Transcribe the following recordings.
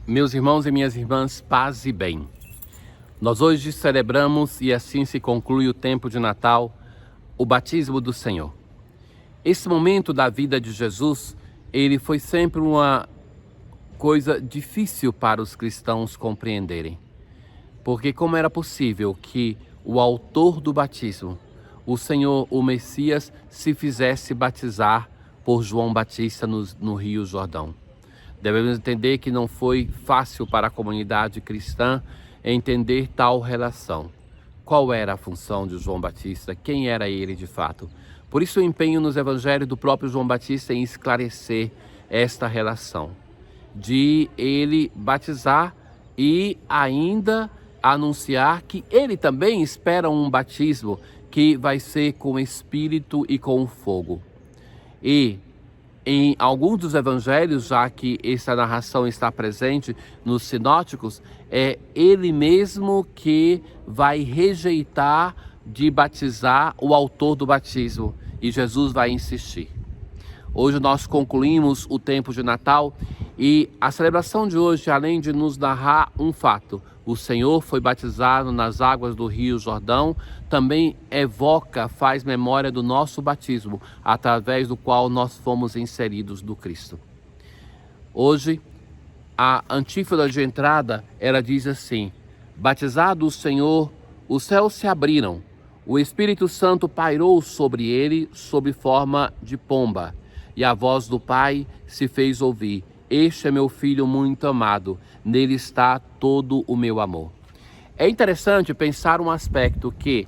Meus irmãos e minhas irmãs, paz e bem. Nós hoje celebramos, e assim se conclui o tempo de Natal, o batismo do Senhor. Esse momento da vida de Jesus, ele foi sempre uma coisa difícil para os cristãos compreenderem. Porque como era possível que o autor do batismo, o Senhor, o Messias, se fizesse batizar por João Batista no Rio Jordão? Devemos entender que não foi fácil para a comunidade cristã entender tal relação. Qual era a função de João Batista? Quem era ele de fato? Por isso o empenho nos evangelhos do próprio João Batista em esclarecer esta relação, de ele batizar e ainda anunciar que ele também espera um batismo que vai ser com Espírito e com fogo. E em alguns dos evangelhos, já que essa narração está presente nos sinóticos, é ele mesmo que vai rejeitar de batizar o autor do batismo, e Jesus vai insistir. Hoje nós concluímos o tempo de Natal e a celebração de hoje, além de nos narrar um fato, o Senhor foi batizado nas águas do Rio Jordão, também evoca, faz memória do nosso batismo, através do qual nós fomos inseridos no Cristo. Hoje, a antífona de entrada, ela diz assim: batizado o Senhor, os céus se abriram, o Espírito Santo pairou sobre ele sob forma de pomba, e a voz do Pai se fez ouvir: este é meu Filho muito amado, nele está todo o meu amor. É interessante pensar um aspecto que,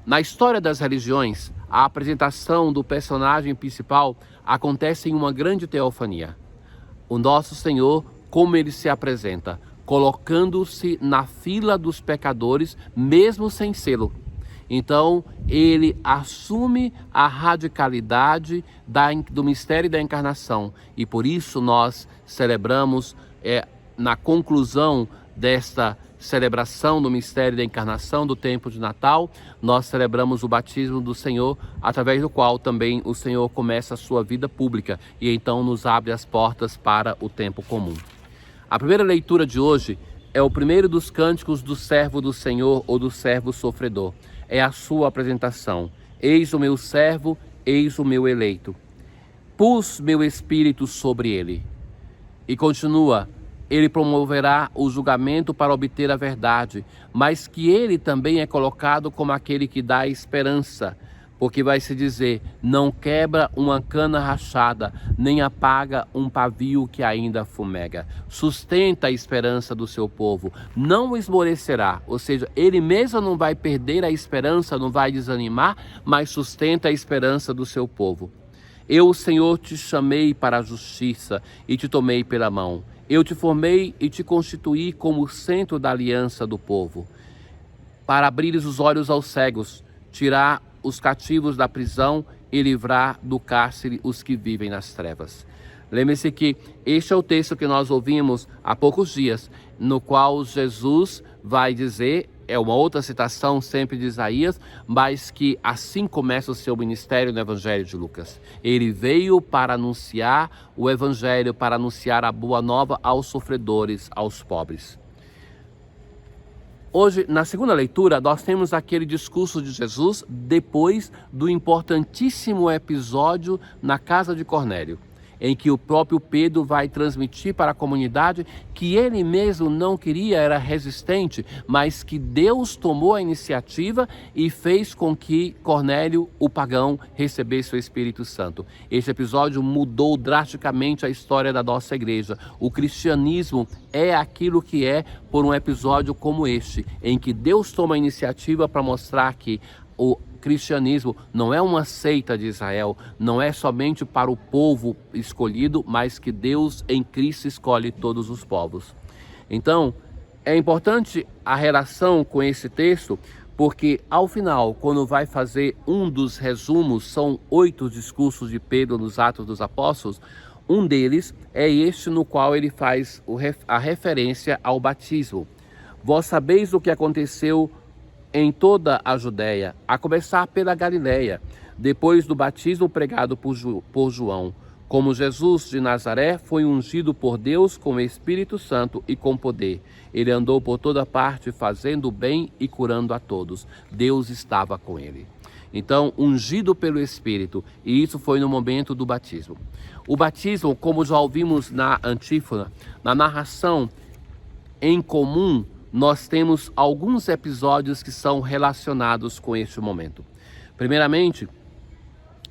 na história das religiões, a apresentação do personagem principal acontece em uma grande teofania. O nosso Senhor, como ele se apresenta, colocando-se na fila dos pecadores, mesmo sem sê-lo. Então, ele assume a radicalidade do mistério da encarnação. E por isso nós celebramos, na conclusão desta celebração do mistério da encarnação do tempo de Natal, nós celebramos o batismo do Senhor, através do qual também o Senhor começa a sua vida pública e então nos abre as portas para o tempo comum. A primeira leitura de hoje é o primeiro dos cânticos do servo do Senhor ou do servo sofredor. É a sua apresentação. Eis o meu servo, eis o meu eleito. Pus meu espírito sobre ele. E continua: ele promoverá o julgamento para obter a verdade, mas que ele também é colocado como aquele que dá esperança, porque vai se dizer: não quebra uma cana rachada, nem apaga um pavio que ainda fumega. Sustenta a esperança do seu povo, não esmorecerá, ou seja, ele mesmo não vai perder a esperança, não vai desanimar, mas sustenta a esperança do seu povo. Eu, o Senhor, te chamei para a justiça e te tomei pela mão. Eu te formei e te constituí como o centro da aliança do povo, para abrires os olhos aos cegos, tirar os cativos da prisão e livrar do cárcere os que vivem nas trevas. Lembre-se que este é o texto que nós ouvimos há poucos dias, no qual Jesus vai dizer, é uma outra citação sempre de Isaías, mas que assim começa o seu ministério no Evangelho de Lucas. Ele veio para anunciar o Evangelho, para anunciar a boa nova aos sofredores, aos pobres. Hoje, na segunda leitura, nós temos aquele discurso de Jesus depois do importantíssimo episódio na casa de Cornélio, em que o próprio Pedro vai transmitir para a comunidade que ele mesmo não queria, era resistente, mas que Deus tomou a iniciativa e fez com que Cornélio, o pagão, recebesse o Espírito Santo. Este episódio mudou drasticamente a história da nossa igreja. O cristianismo é aquilo que é por um episódio como este, em que Deus toma a iniciativa para mostrar que o cristianismo não é uma seita de Israel, não é somente para o povo escolhido, mas que Deus em Cristo escolhe todos os povos. Então, é importante a relação com esse texto, porque ao final, quando vai fazer um dos resumos, são 8 discursos de Pedro nos Atos dos Apóstolos, um deles é este no qual ele faz a referência ao batismo. Vós sabeis o que aconteceu em toda a Judéia, a começar pela Galileia, depois do batismo pregado por João, Como Jesus de Nazaré foi ungido por Deus com o Espírito Santo e com poder. Ele andou por toda parte fazendo o bem e curando a todos. Deus estava com ele. Então, ungido pelo Espírito, e isso foi no momento do batismo. O batismo, como já ouvimos na antífona, na narração em comum, nós temos alguns episódios que são relacionados com este momento. Primeiramente,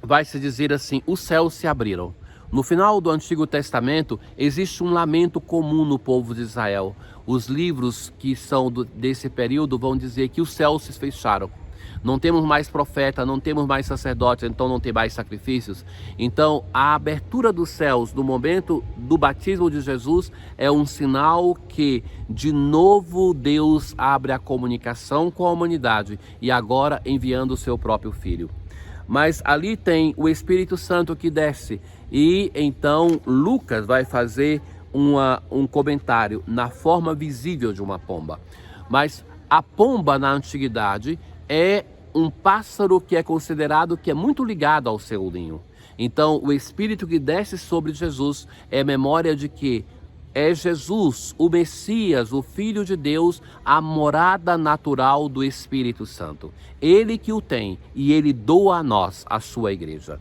vai se dizer assim: os céus se abriram. No final do Antigo Testamento, existe um lamento comum no povo de Israel. Os livros que são desse período vão dizer que os céus se fecharam. Não temos mais profeta, não temos mais sacerdote, então não tem mais sacrifícios. Então, a abertura dos céus no momento do batismo de Jesus é um sinal que, de novo, Deus abre a comunicação com a humanidade e agora enviando o seu próprio Filho. Mas ali tem o Espírito Santo que desce e então Lucas vai fazer um comentário na forma visível de uma pomba. Mas a pomba na antiguidade é um pássaro que é considerado que é muito ligado ao seu ninho. Então o Espírito que desce sobre Jesus é memória de que é Jesus, o Messias, o Filho de Deus, a morada natural do Espírito Santo. Ele que o tem e ele doa a nós, a sua igreja.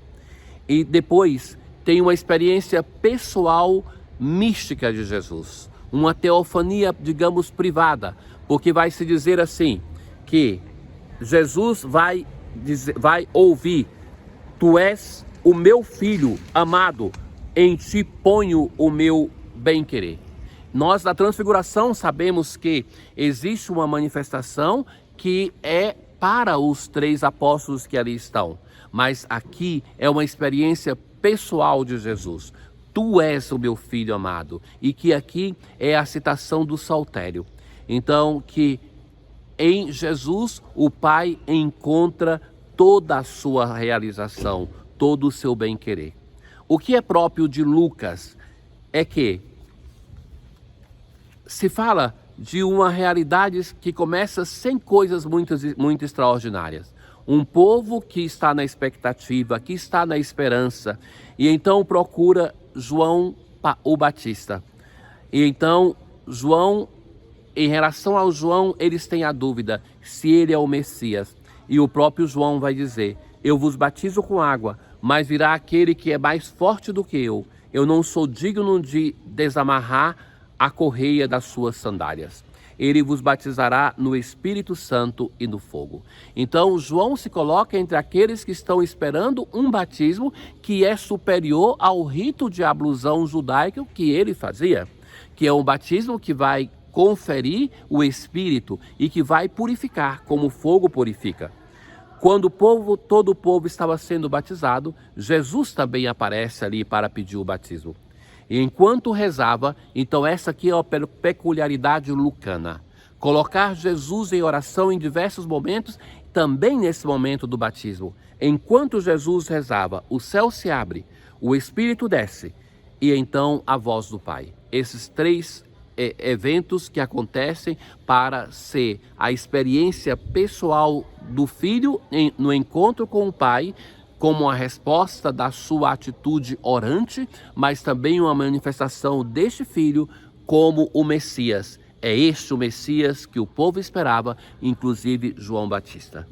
E depois tem uma experiência pessoal mística de Jesus. Uma teofania, digamos, privada. Porque vai se dizer assim, que Jesus vai ouvir: tu és o meu filho amado, em ti ponho o meu bem-querer. Nós, na Transfiguração, sabemos que existe uma manifestação que é para os 3 apóstolos que ali estão. Mas aqui é uma experiência pessoal de Jesus. Tu és o meu filho amado. E que aqui é a citação do saltério. Então, que em Jesus o Pai encontra toda a sua realização, todo o seu bem-querer. O que é próprio de Lucas é que se fala de uma realidade que começa sem coisas muito extraordinárias. Um povo que está na expectativa, que está na esperança, e então procura João o Batista. E então João, em relação ao João, eles têm a dúvida se ele é o Messias. E o próprio João vai dizer: eu vos batizo com água, mas virá aquele que é mais forte do que eu. Eu não sou digno de desamarrar a correia das suas sandálias. Ele vos batizará no Espírito Santo e no fogo. Então João se coloca entre aqueles que estão esperando um batismo que é superior ao rito de ablusão judaico que ele fazia, que é um batismo que vai conferir o Espírito e que vai purificar, como o fogo purifica. Quando todo o povo estava sendo batizado, Jesus também aparece ali para pedir o batismo. E enquanto rezava, então essa aqui é a peculiaridade lucana. Colocar Jesus em oração em diversos momentos, também nesse momento do batismo. Enquanto Jesus rezava, o céu se abre, o Espírito desce e então a voz do Pai. Esses 3 eventos que acontecem para ser a experiência pessoal do filho no encontro com o Pai, como a resposta da sua atitude orante, mas também uma manifestação deste filho como o Messias. É este o Messias que o povo esperava, inclusive João Batista.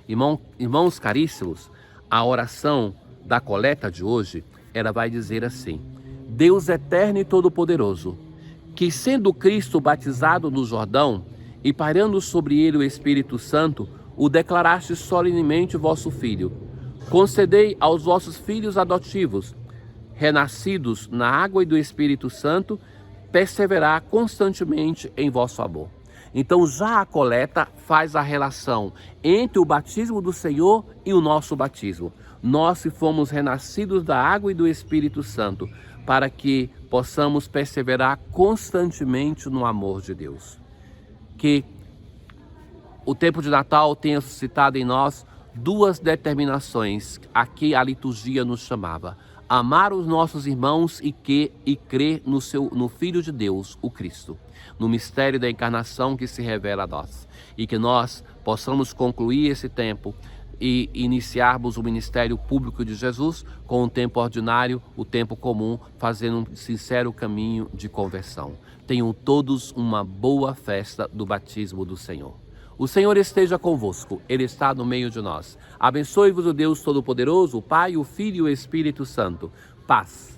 Irmãos caríssimos, a oração da coleta de hoje, ela vai dizer assim: Deus eterno e todo-poderoso, que sendo Cristo batizado no Jordão e pairando sobre ele o Espírito Santo, o declaraste solenemente vosso Filho. Concedei aos vossos filhos adotivos, renascidos na água e do Espírito Santo, perseverar constantemente em vosso amor. Então já a coleta faz a relação entre o batismo do Senhor e o nosso batismo. Nós que fomos renascidos da água e do Espírito Santo, para que possamos perseverar constantemente no amor de Deus. Que o tempo de Natal tenha suscitado em nós 2 determinações a que a liturgia nos chamava: amar os nossos irmãos e crer no Filho de Deus, o Cristo, no mistério da encarnação que se revela a nós. E que nós possamos concluir esse tempo e iniciarmos o ministério público de Jesus com o tempo ordinário, o tempo comum, fazendo um sincero caminho de conversão. Tenham todos uma boa festa do batismo do Senhor. O Senhor esteja convosco, Ele está no meio de nós. Abençoe-vos o Deus Todo-Poderoso, o Pai, o Filho e o Espírito Santo. Paz.